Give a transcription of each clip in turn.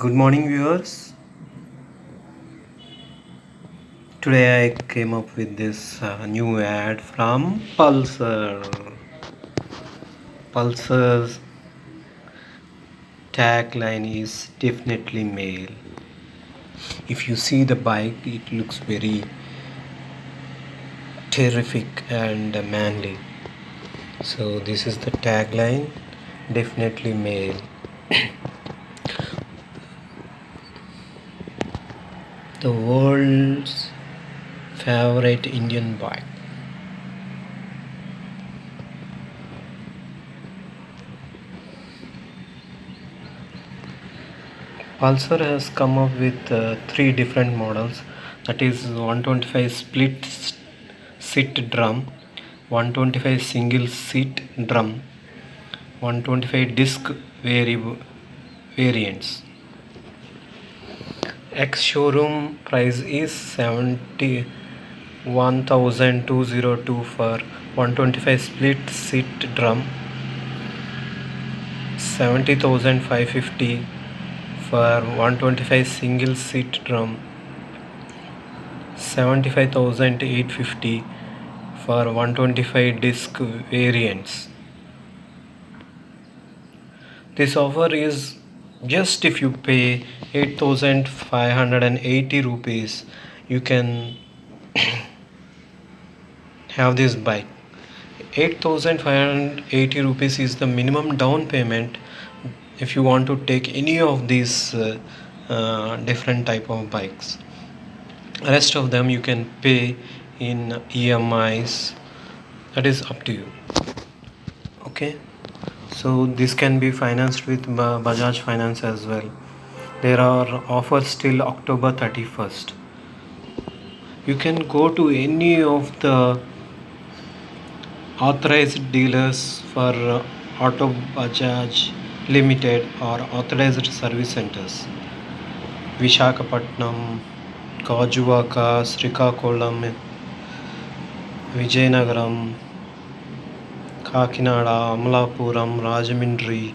Good morning, viewers. Today I came up with this new ad from Pulsar. Pulsar's tagline is definitely male. If you see the bike, it looks very terrific and manly. So, this is the tagline, definitely male. The world's favorite Indian bike. Pulsar has come up with three different models, that is 125 split seat drum, 125 single seat drum, 125 disc variants. Ex showroom price is 71,202 for 125 split seat drum, 70,550 for 125 single seat drum, 75,850 for 125 disc variants. This offer is just if you pay 8,580 rupees, you can have this bike. 8,580 rupees is the minimum down payment if you want to take any of these different type of bikes. Rest of them you can pay in EMIs. That is up to you. Okay, so this can be financed with Bajaj Finance as well. There are offers till October 31st. You can go to any of the authorized dealers for Auto Bajaj Limited or authorized service centers. Vishakhapatnam, Gajuvaka, Srikakulam, Vijayanagaram, Kakinada, Amalapuram, Rajahmundry,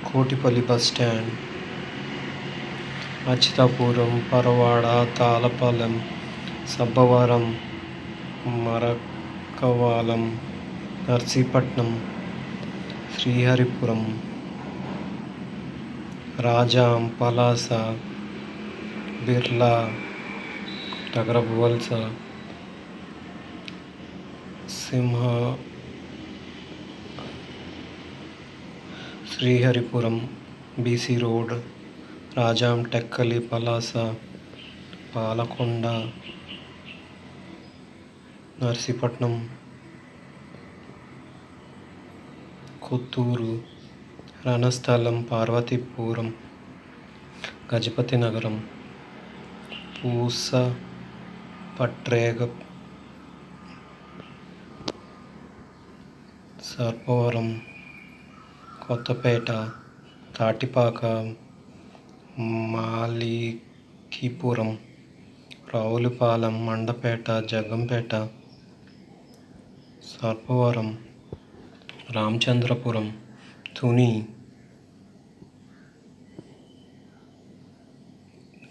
Kotipalli bus stand, Achitapuram, Paravada, Talapalam, Sabbavaram, Marakavalam, Narsipatnam, Sriharipuram, Rajam, Palasa, Birla, Tagrabuvalsa, Simha, Sriharipuram, BC Road, Rajam, Tekkali, Palasa, Palakonda, Narsipatnam, Kotturu, Ranasthalam, Parvatipuram, Gajapati Nagaram, Pusa, Patrega, Sarpavaram, Kottapeta, Tatipaka, Malikipuram, Raulupalam, Mandapeta, Jagampeta, Sarpavaram, Ramchandrapuram, Thuni,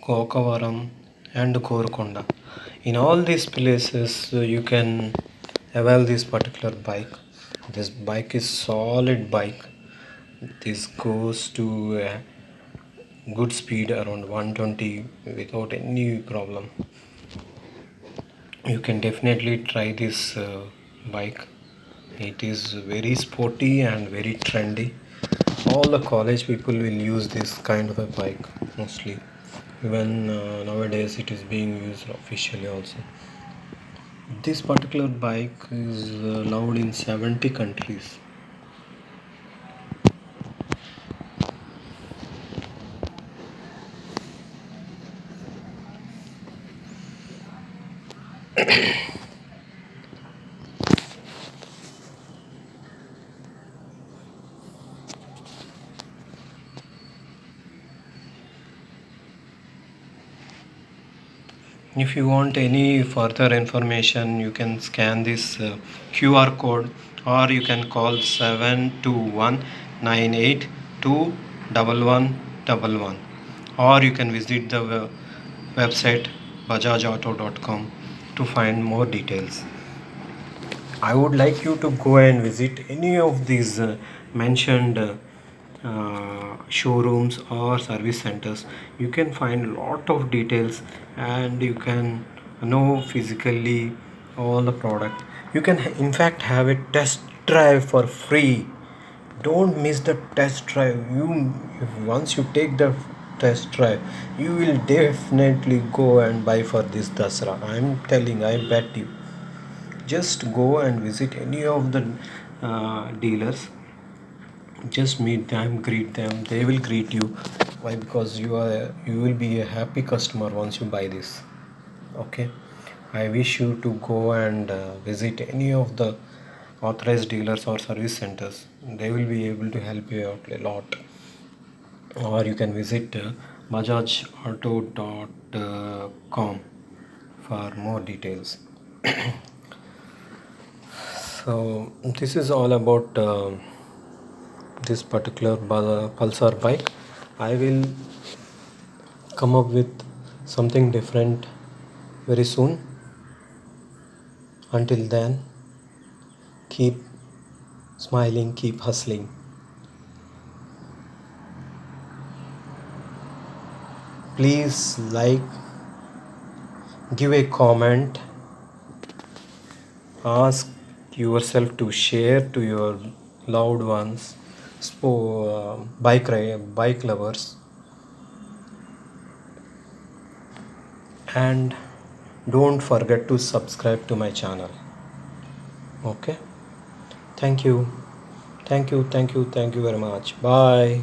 Gokavaram and Korukonda. In all these places you can avail this particular bike. This bike is solid bike. This goes to good speed around 120 without any problem. You can definitely try this bike. It is very sporty and very trendy. All the college people will use this kind of a bike mostly. Even nowadays it is being used officially also. This particular bike is allowed in 70 countries. If you want any further information, you can scan this QR code or you can call 721 98921111, or you can visit the website bajajauto.com to find more details. I would like you to go and visit any of these mentioned showrooms or service centers. You can find a lot of details and you can know physically all the product. You can in fact have a test drive for free. Don't miss the test drive. Once you take the test drive, you will definitely go and buy for this Dasra. I'm telling, I bet you. Just go and visit any of the dealers. Just meet them, greet them. They will greet you. Why? Because you will be a happy customer once you buy this. Okay. I wish you to go and visit any of the authorized dealers or service centers. They will be able to help you out a lot. Or you can visit bajajauto.com for more details. So this is all about this particular Pulsar bike. I will come up with something different very soon. Until then, keep smiling, keep hustling. Please like, give a comment, ask yourself to share to your loved ones, bike lovers, and don't forget to subscribe to my channel. Okay, thank you very much. Bye.